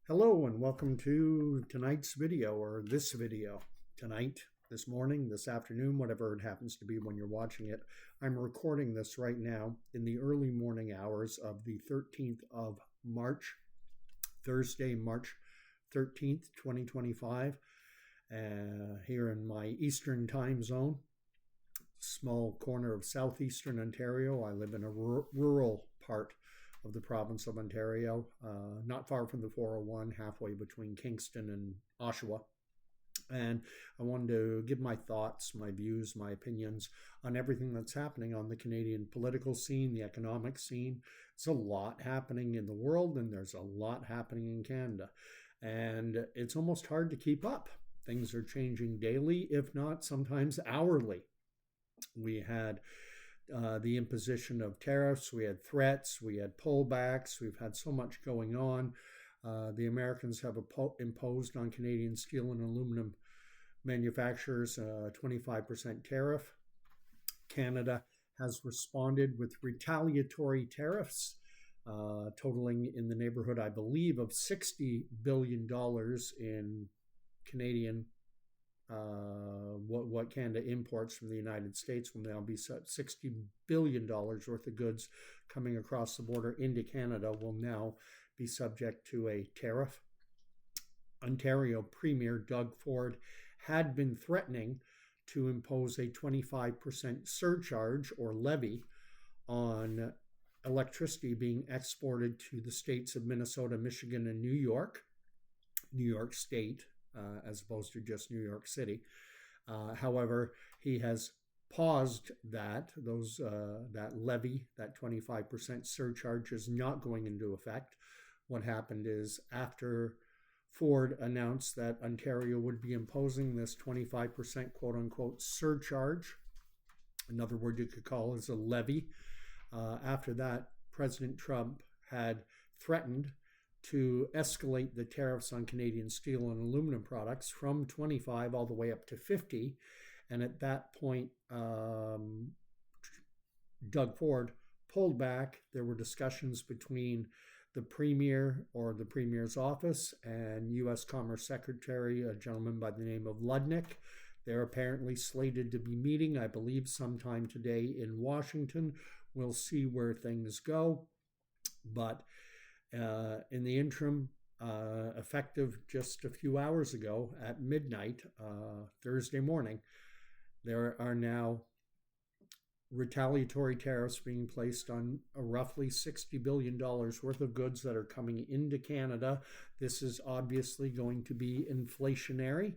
Hello and welcome to tonight's video or this video. Tonight, this morning, this afternoon, whatever it happens to be when you're watching it. I'm recording this right now in the early morning hours of the 13th of March, Thursday, March 13th, 2025, here in my Eastern time zone, small corner of southeastern Ontario. I live in a rural part of the province of Ontario, not far from the 401, halfway between Kingston and Oshawa. And I wanted to give my thoughts, my views, my opinions on everything that's happening on the Canadian political scene, the economic scene. There's a lot happening in the world, and there's a lot happening in Canada. And it's almost hard to keep up. Things are changing daily, if not sometimes hourly. We had the imposition of tariffs, we had threats, we had pullbacks, we've had so much going on. The Americans have imposed on Canadian steel and aluminum manufacturers a 25% tariff. Canada has responded with retaliatory tariffs, totaling in the neighborhood, I believe, of $60 billion in Canadian what Canada imports from the United States will now be $60 billion worth of goods coming across the border into Canada will now be subject to a tariff. Ontario Premier Doug Ford had been threatening to impose a 25% surcharge or levy on electricity being exported to the states of Minnesota, Michigan, and New York State, as opposed to just New York City. However, he has paused that levy, that 25% surcharge is not going into effect. What happened is after Ford announced that Ontario would be imposing this 25% quote unquote surcharge, another word you could call is a levy. After that, President Trump had threatened to escalate the tariffs on Canadian steel and aluminum products from 25 all the way up to 50. And at that point, Doug Ford pulled back. There were discussions between the Premier or the Premier's office and U.S. Commerce Secretary, a gentleman by the name of Ludnick. They're apparently slated to be meeting, I believe, sometime today in Washington. We'll see where things go. But in the interim, effective just a few hours ago at midnight, Thursday morning, there are now retaliatory tariffs being placed on roughly $60 billion worth of goods that are coming into Canada. This is obviously going to be inflationary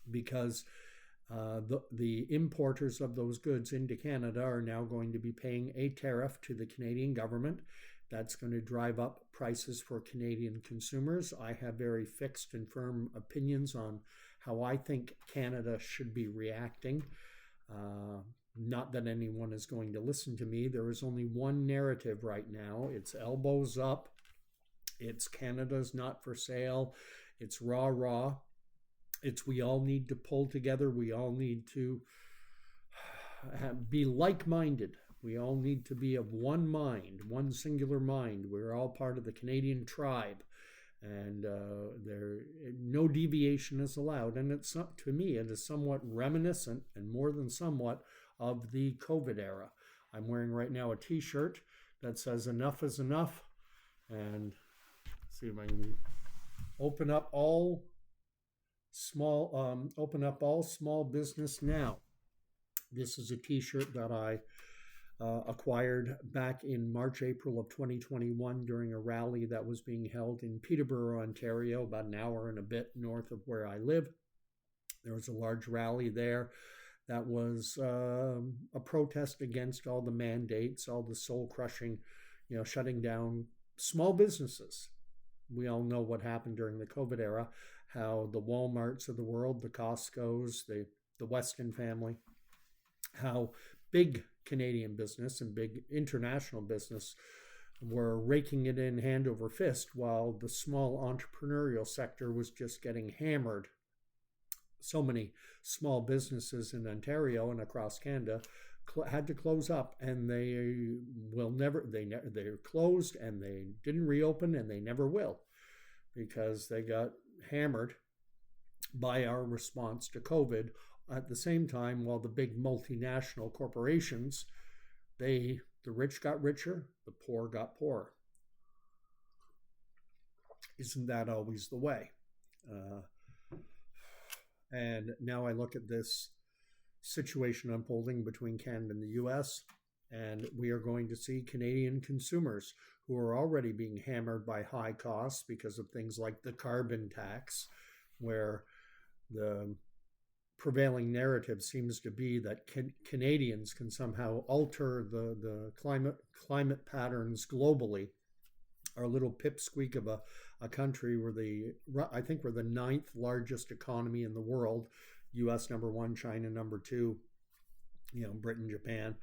because the importers of those goods into Canada are now going to be paying a tariff to the Canadian government. That's going to drive up prices for Canadian consumers. I have very fixed and firm opinions on how I think Canada should be reacting. Not that anyone is going to listen to me. There is only one narrative right now. It's elbows up. It's Canada's not for sale. It's rah. It's we all need to pull together. We all need to be like-minded. We all need to be of one mind, one singular mind. We're all part of the Canadian tribe, and no deviation is allowed. And it's to me, it is somewhat reminiscent, and more than somewhat, of the COVID era. I'm wearing right now a T-shirt that says "Enough is enough," and let's see if I can open up all small business now. This is a T-shirt that I acquired back in March, April of 2021 during a rally that was being held in Peterborough, Ontario, about an hour and a bit north of where I live. There was a large rally there that was a protest against all the mandates, all the soul-crushing, shutting down small businesses. We all know what happened during the COVID era, how the Walmarts of the world, the Costcos, the Weston family, how big Canadian business and big international business were raking it in hand over fist while the small entrepreneurial sector was just getting hammered. So many small businesses in Ontario and across Canada had to close up, and they're closed, and they didn't reopen, and they never will. because they got hammered by our response to COVID. At the same time, while the big multinational corporations, the rich got richer, the poor got poorer. Isn't that always the way? Uh, and now I look at this situation unfolding between Canada and the US, and we are going to see Canadian consumers who are already being hammered by high costs because of things like the carbon tax, where the prevailing narrative seems to be that Canadians can somehow alter the climate patterns globally. Our little pipsqueak of a country I think we're the ninth largest economy in the world. US number one, China number two, Britain, Japan,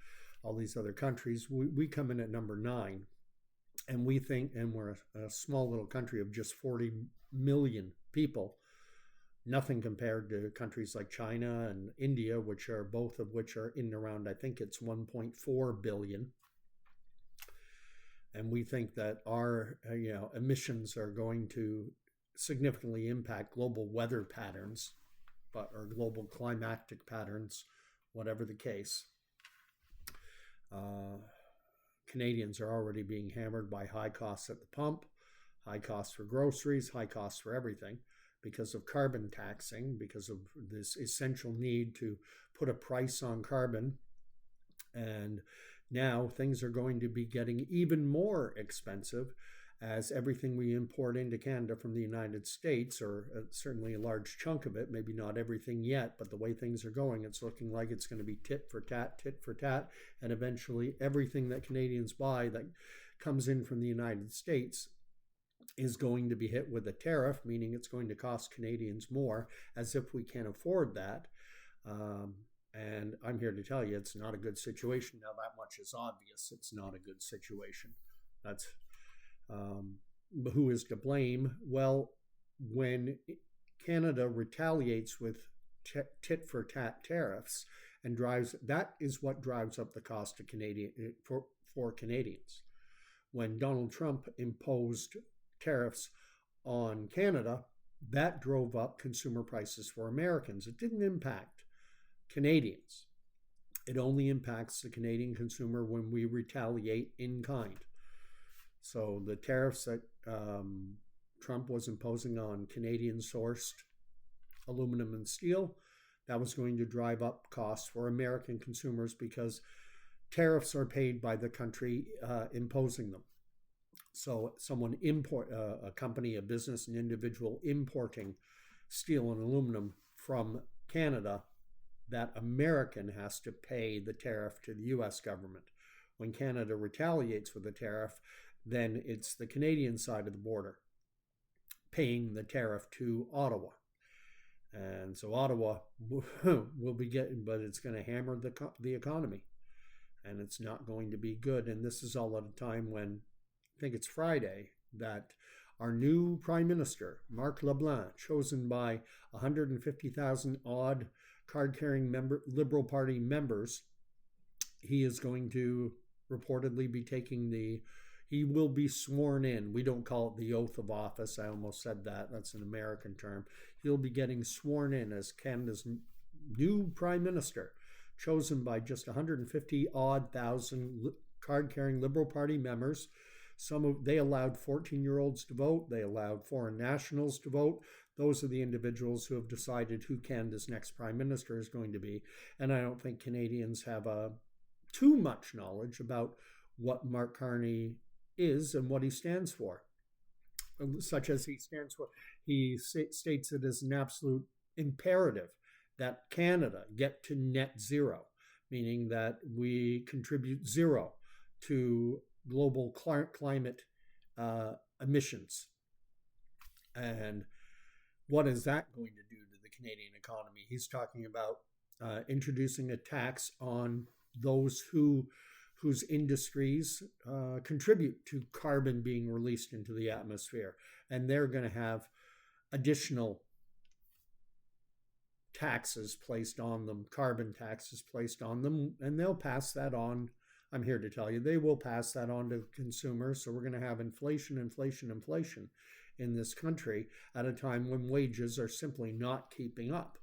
all these other countries. We come in at number 9. And we think, and we're a small little country of just 40 million people, nothing compared to countries like China and India, both of which are in and around, I think it's 1.4 billion. And we think that our emissions are going to significantly impact global weather patterns, or global climatic patterns, whatever the case. Canadians are already being hammered by high costs at the pump, high costs for groceries, high costs for everything, because of carbon taxing, because of this essential need to put a price on carbon. And now things are going to be getting even more expensive, as everything we import into Canada from the United States, or certainly a large chunk of it, maybe not everything yet, but the way things are going, it's looking like it's going to be tit for tat, and eventually everything that Canadians buy that comes in from the United States is going to be hit with a tariff, meaning it's going to cost Canadians more, as if we can't afford that. And I'm here to tell you, it's not a good situation. Now, that much is obvious. It's not a good situation. That's who is to blame? Well, when Canada retaliates with tit for tat tariffs and that is what drives up the cost of for Canadians. When Donald Trump imposed tariffs on Canada, that drove up consumer prices for Americans. It didn't impact Canadians. It only impacts the Canadian consumer when we retaliate in kind. So the tariffs that Trump was imposing on Canadian-sourced aluminum and steel, that was going to drive up costs for American consumers, because tariffs are paid by the country imposing them. So a company, a business, an individual importing steel and aluminum from Canada, that American has to pay the tariff to the US government. When Canada retaliates with a tariff, then it's the Canadian side of the border paying the tariff to Ottawa. And so Ottawa will be getting, but it's going to hammer the economy. And it's not going to be good. And this is all at a time when, I think it's Friday, that our new Prime Minister, Marc LeBlanc, chosen by 150,000 odd card-carrying Liberal Party members, he is going to reportedly be he will be sworn in. We don't call it the oath of office. I almost said that. That's an American term. He'll be getting sworn in as Canada's new Prime Minister, chosen by just 150,000 card-carrying Liberal Party members. They allowed 14-year-olds to vote. They allowed foreign nationals to vote. Those are the individuals who have decided who Canada's next Prime Minister is going to be. And I don't think Canadians have too much knowledge about what Mark Carney is and what he stands for. Such as he states it as an absolute imperative that Canada get to net zero, meaning that we contribute zero to global climate emissions. And what is that going to do to the Canadian economy? He's talking about introducing a tax on those whose industries contribute to carbon being released into the atmosphere. And they're going to have additional taxes placed on them, carbon taxes placed on them, and they'll pass that on. I'm here to tell you, they will pass that on to consumers. So we're going to have inflation. in this country at a time when wages are simply not keeping up.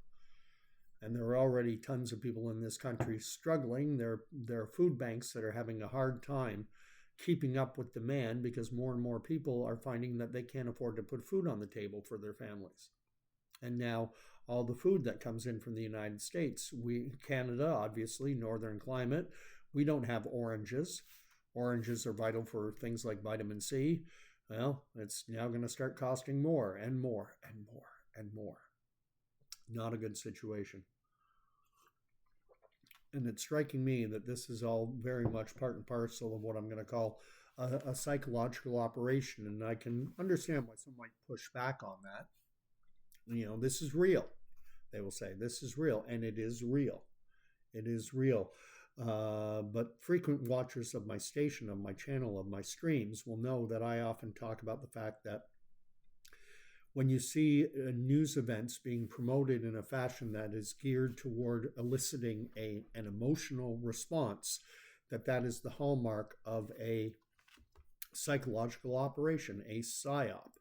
And there are already tons of people in this country struggling. There are food banks that are having a hard time keeping up with demand because more and more people are finding that they can't afford to put food on the table for their families. And now all the food that comes in from the United States, Canada, obviously, northern climate, we don't have oranges. Oranges are vital for things like vitamin C. Well, it's now going to start costing more and more and more and more. Not a good situation. And it's striking me that this is all very much part and parcel of what I'm going to call a psychological operation. And I can understand why some might push back on that. You know, this is real. They will say, this is real. And it is real. It is real. But frequent watchers of my station, of my channel, of my streams will know that I often talk about the fact that when you see news events being promoted in a fashion that is geared toward eliciting an emotional response, that is the hallmark of a psychological operation, a psyop.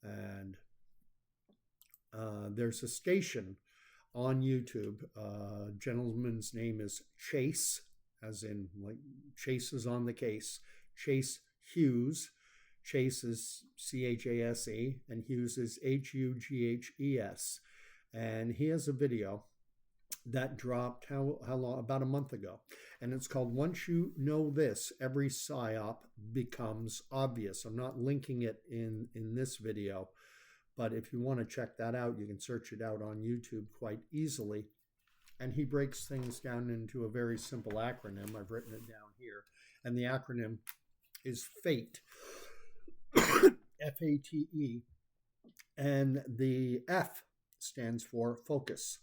And there's a station on YouTube. Gentleman's name is Chase, as in like Chase is on the case. Chase Hughes. Chase is C-H-A-S-E, and Hughes is H-U-G-H-E-S. And he has a video that dropped how long? About a month ago. And it's called Once You Know This, Every Psyop Becomes Obvious. I'm not linking it in this video, but if you want to check that out, you can search it out on YouTube quite easily. And he breaks things down into a very simple acronym. I've written it down here. And the acronym is FATE. F-A-T-E. And the F stands for focus,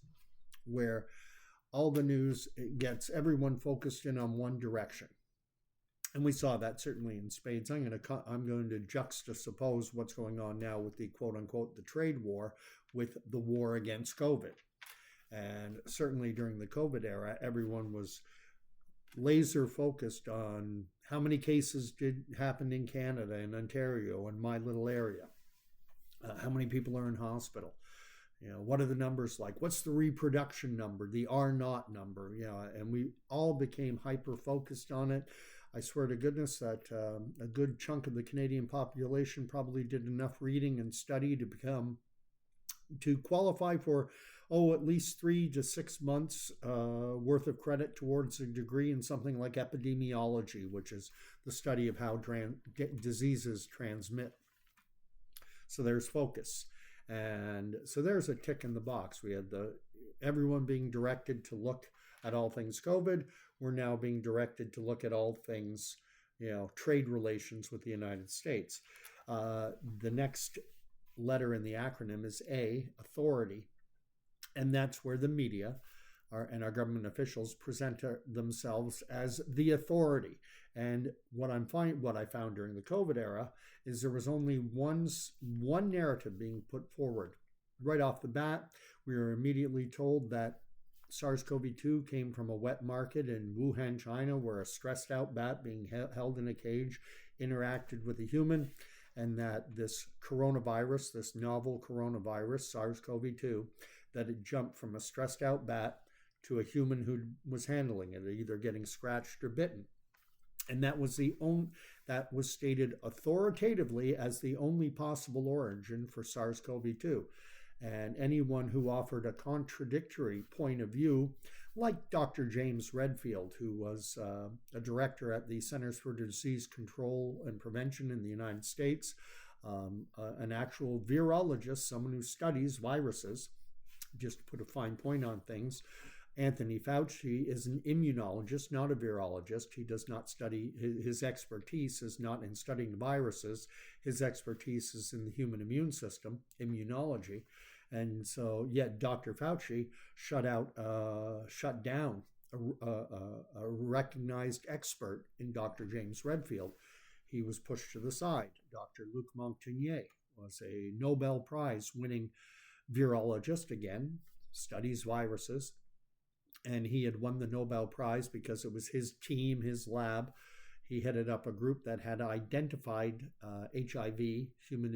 where all the news gets everyone focused in on one direction. And we saw that certainly in spades. I'm going to juxtapose what's going on now with the quote unquote the trade war with the war against COVID. And certainly during the COVID era, everyone was laser focused on how many cases did happen in Canada and Ontario and my little area. How many people are in hospital? You know, what are the numbers like? What's the reproduction number, the R0 number? You know, and we all became hyper focused on it. I swear to goodness that a good chunk of the Canadian population probably did enough reading and study to qualify for, at least 3 to 6 months worth of credit towards a degree in something like epidemiology, which is the study of how diseases transmit. So there's focus. And so there's a tick in the box. We had everyone being directed to look at all things COVID. We're now being directed to look at all things, trade relations with the United States. The next letter in the acronym is A, authority. And that's where the media and our government officials present themselves as the authority. And what I found during the COVID era is there was only one narrative being put forward. Right off the bat, we were immediately told that SARS-CoV-2 came from a wet market in Wuhan, China, where a stressed out bat being held in a cage interacted with a human, and that this coronavirus, this novel coronavirus, SARS-CoV-2, that it jumped from a stressed out bat to a human who was handling it, either getting scratched or bitten. And that was stated authoritatively as the only possible origin for SARS-CoV-2. And anyone who offered a contradictory point of view, like Dr. James Redfield, who was a director at the Centers for Disease Control and Prevention in the United States, an actual virologist, someone who studies viruses, just to put a fine point on things. Anthony Fauci is an immunologist, not a virologist. He does not study, his expertise is not in studying viruses. His expertise is in the human immune system, immunology. And so, yet Dr. Fauci shut down a recognized expert in Dr. James Redfield. He was pushed to the side. Dr. Luc Montagnier was a Nobel Prize winning virologist, again, studies viruses. And he had won the Nobel Prize because it was his team, his lab. He headed up a group that had identified HIV, human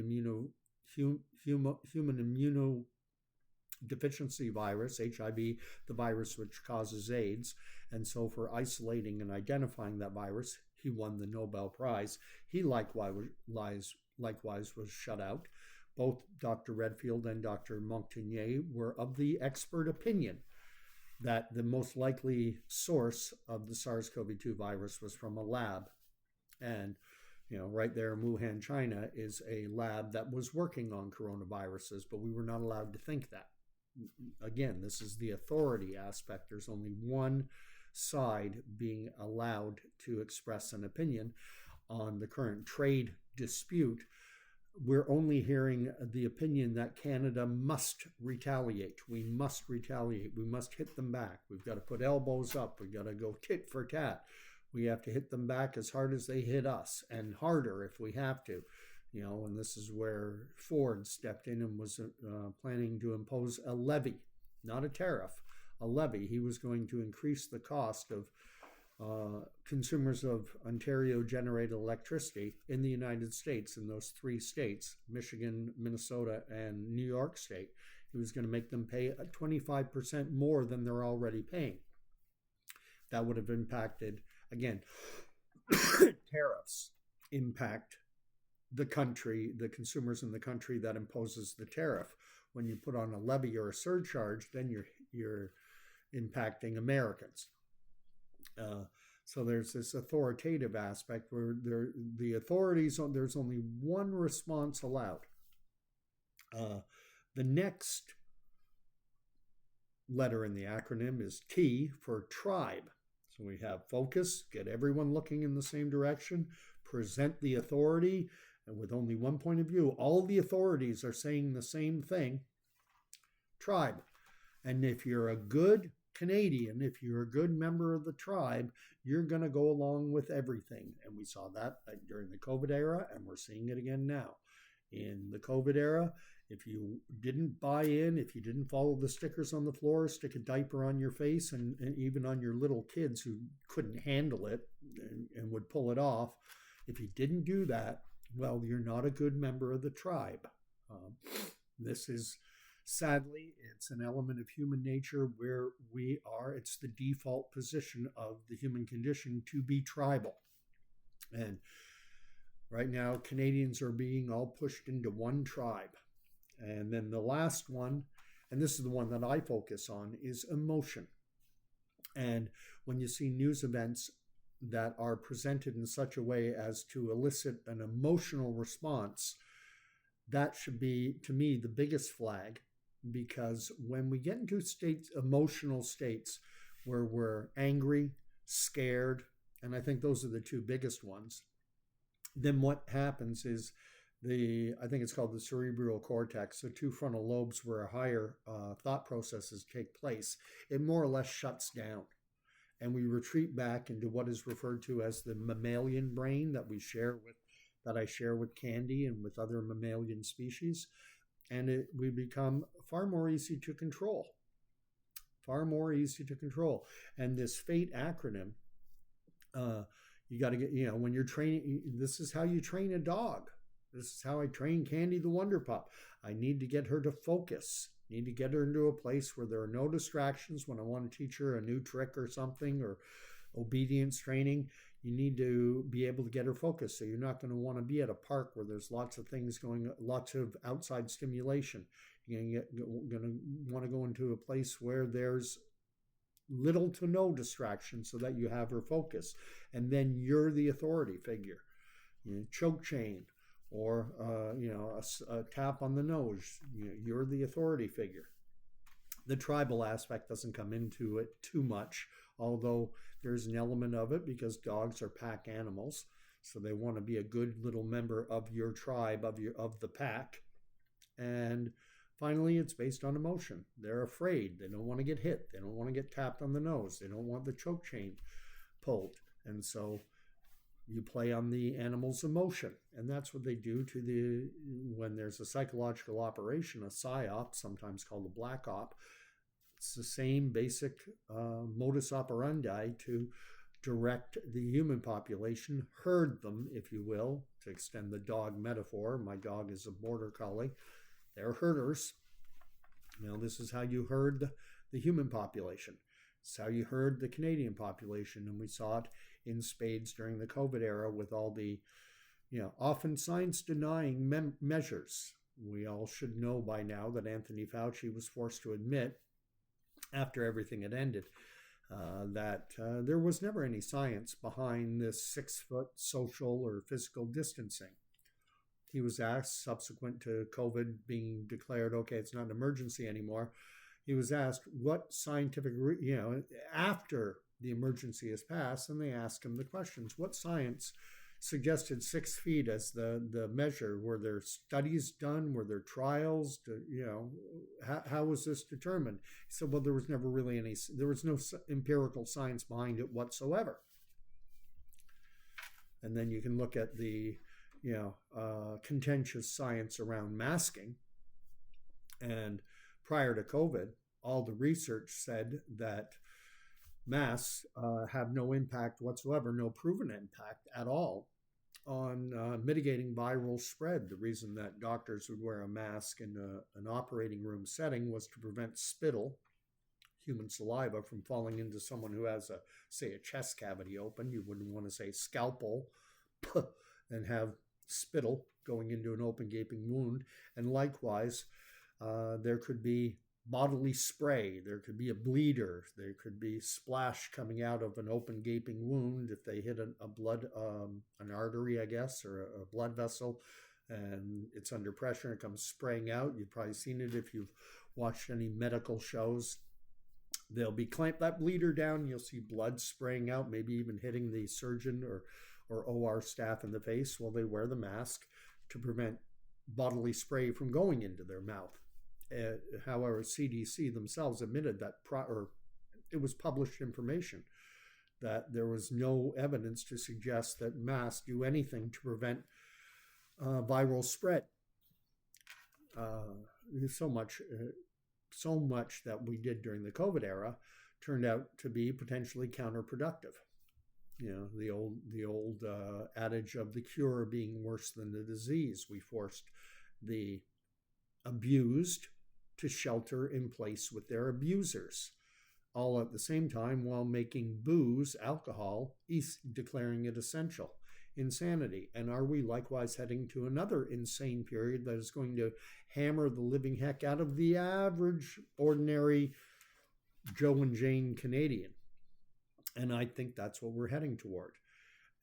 human immunodeficiency virus, HIV, the virus which causes AIDS. And so for isolating and identifying that virus, he won the Nobel Prize. He likewise was shut out. Both Dr. Redfield and Dr. Montagnier were of the expert opinion that the most likely source of the SARS-CoV-2 virus was from a lab. And right there in Wuhan, China, is a lab that was working on coronaviruses, but we were not allowed to think that. Again, this is the authority aspect. There's only one side being allowed to express an opinion on the current trade dispute. We're only hearing the opinion that Canada must retaliate. We must retaliate. We must hit them back. We've got to put elbows up. We've got to go tit for tat. We have to hit them back as hard as they hit us, and harder if we have to. And this is where Ford stepped in and was planning to impose a levy, not a tariff, a levy. He was going to increase the cost of consumers of Ontario-generated electricity in the United States, in those 3 states, Michigan, Minnesota, and New York State. He was going to make them pay 25% more than they're already paying. That would have impacted, again, tariffs impact the country, the consumers in the country that imposes the tariff. When you put on a levy or a surcharge, then you're impacting Americans. So there's this authoritative aspect where the authorities, there's only one response allowed. The next letter in the acronym is T for tribe. So we have focus, get everyone looking in the same direction, present the authority, and with only one point of view. All the authorities are saying the same thing. Tribe. And if you're a good Canadian, if you're a good member of the tribe, you're going to go along with everything. And we saw that during the COVID era, and we're seeing it again now. In the COVID era, if you didn't buy in, if you didn't follow the stickers on the floor, stick a diaper on your face, and even on your little kids who couldn't handle it and would pull it off, if you didn't do that, well, you're not a good member of the tribe. This is, sadly, it's an element of human nature where we are, it's the default position of the human condition to be tribal. And right now, Canadians are being all pushed into one tribe. And then the last one, and this is the one that I focus on, is emotion. And when you see news events that are presented in such a way as to elicit an emotional response, that should be, to me, the biggest flag. Because when we get into emotional states where we're angry, scared, and I think those are the 2 biggest ones, then what happens is I think it's called the cerebral cortex, the 2 frontal lobes where higher thought processes take place, it more or less shuts down. And we retreat back into what is referred to as the mammalian brain that I share with Candy and with other mammalian species. And we become far more easy to control. Far more easy to control. And this FATE acronym, you got to get, when you're training, this is how you train a dog. This is how I train Candy the Wonder Pup. I need to get her to focus. I need to get her into a place where there are no distractions when I want to teach her a new trick or something, or obedience training. You need to be able to get her focused. So you're not going to want to be at a park where there's lots of things going, lots of outside stimulation. You're going to want to go into a place where there's little to no distraction so that you have her focus. And then you're the authority figure. Choke chain or a tap on the nose. You're the authority figure. The tribal aspect doesn't come into it too much, although there's an element of it because dogs are pack animals. So they want to be a good little member of your tribe, of the pack. And finally, it's based on emotion. They're afraid. They don't want to get hit. They don't want to get tapped on the nose. They don't want the choke chain pulled. And so you play on the animal's emotion. And that's what they do when there's a psychological operation, a PSYOP, sometimes called a black op. It's the same basic modus operandi to direct the human population, herd them, if you will, to extend the dog metaphor. My dog is a border collie. They're herders. This is how you herd the human population. It's how you herd the Canadian population, and we saw it in spades during the COVID era with all the, often science-denying measures. We all should know by now that Anthony Fauci was forced to admit, after everything had ended, that there was never any science behind this 6-foot social or physical distancing. He was asked, subsequent to COVID being declared, okay, it's not an emergency anymore, he was asked what scientific, after the emergency has passed, and they asked him the questions. What science suggested 6 feet as the measure? Were there studies done? Were there trials? How was this determined? He said, well, there was never really there was no empirical science behind it whatsoever. And then you can look at the, contentious science around masking. And prior to COVID, all the research said that masks have no impact whatsoever, no proven impact at all on mitigating viral spread. The reason that doctors would wear a mask in an operating room setting was to prevent spittle, human saliva, from falling into someone who has say a chest cavity open. You wouldn't want to say scalpel and have spittle going into an open gaping wound. And likewise, there could be bodily spray, there could be a bleeder, there could be splash coming out of an open gaping wound if they hit an artery, I guess, or a blood vessel, and it's under pressure and it comes spraying out. You've probably seen it if you've watched any medical shows. They'll be clamp that bleeder down, you'll see blood spraying out, maybe even hitting the surgeon or OR staff in the face while they wear the mask to prevent bodily spray from going into their mouth. However, CDC themselves admitted that, it was published information, that there was no evidence to suggest that masks do anything to prevent viral spread. So much that we did during the COVID era turned out to be potentially counterproductive. The old adage of the cure being worse than the disease. We forced the abused to shelter in place with their abusers, all at the same time while making booze, alcohol, declaring it essential. Insanity. And are we likewise heading to another insane period that is going to hammer the living heck out of the average, ordinary Joe and Jane Canadian? And I think that's what we're heading toward.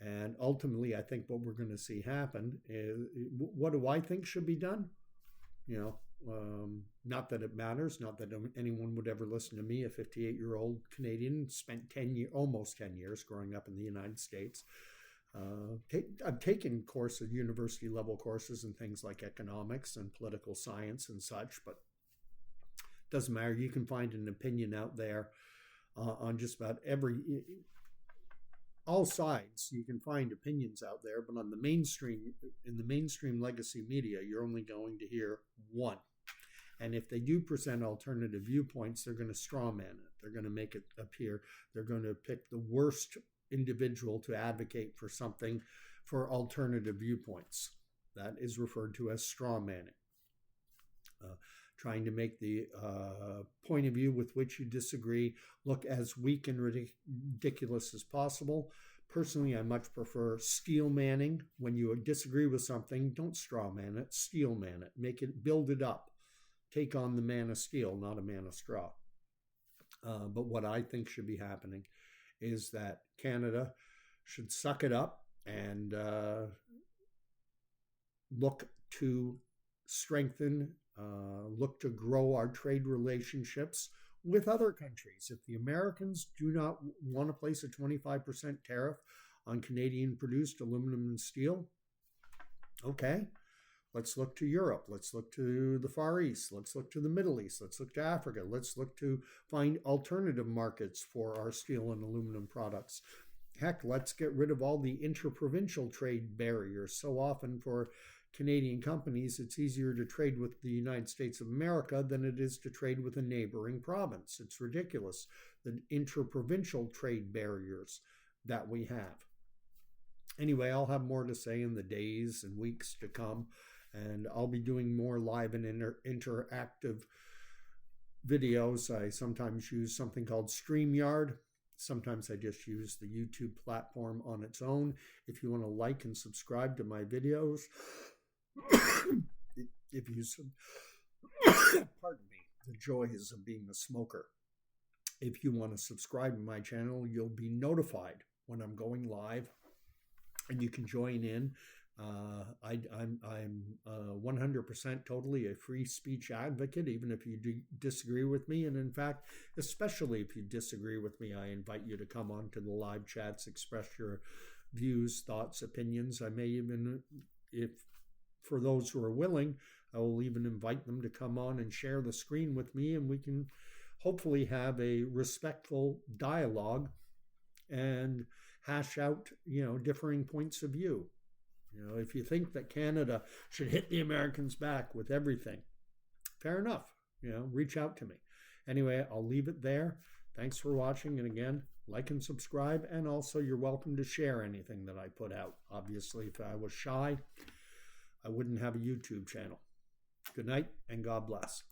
And ultimately, I think what we're going to see happen is, what do I think should be done? Not that it matters, not that anyone would ever listen to me, a 58-year-old Canadian, spent almost 10 years growing up in the United States. I've taken university level courses in things like economics and political science and such, but it doesn't matter. You can find an opinion out there on just about all sides. You can find opinions out there, but in the mainstream legacy media, you're only going to hear one. And if they do present alternative viewpoints, they're going to strawman it. They're going to make it appear. They're going to pick the worst individual to advocate for something for alternative viewpoints. That is referred to as strawmanning. Trying to make the point of view with which you disagree look as weak and ridiculous as possible. Personally, I much prefer steel manning. When you disagree with something, don't straw man it, steel man it. Build it up. Take on the man of steel, not a man of straw. But what I think should be happening is that Canada should suck it up and look to strengthen, look to grow our trade relationships with other countries. If the Americans do not want to place a 25% tariff on Canadian produced aluminum and steel, okay, let's look to Europe. Let's look to the Far East. Let's look to the Middle East. Let's look to Africa. Let's look to find alternative markets for our steel and aluminum products. Heck, let's get rid of all the interprovincial trade barriers. So often for Canadian companies, it's easier to trade with the United States of America than it is to trade with a neighboring province. It's ridiculous. The interprovincial trade barriers that we have. Anyway, I'll have more to say in the days and weeks to come, and I'll be doing more live and interactive videos. I sometimes use something called StreamYard. Sometimes I just use the YouTube platform on its own. If you want to like and subscribe to my videos, if you pardon me, the joys of being a smoker. If you want to subscribe to my channel, you'll be notified when I'm going live, and you can join in. I'm 100% totally a free speech advocate, even if you disagree with me. And in fact, especially if you disagree with me, I invite you to come on to the live chats, express your views, thoughts, opinions. I may even, if for those who are willing, I will even invite them to come on and share the screen with me, and we can hopefully have a respectful dialogue and hash out, differing points of view. If you think that Canada should hit the Americans back with everything, fair enough. Reach out to me. Anyway, I'll leave it there. Thanks for watching. And again, like and subscribe. And also, you're welcome to share anything that I put out. Obviously, if I was shy, I wouldn't have a YouTube channel. Good night and God bless.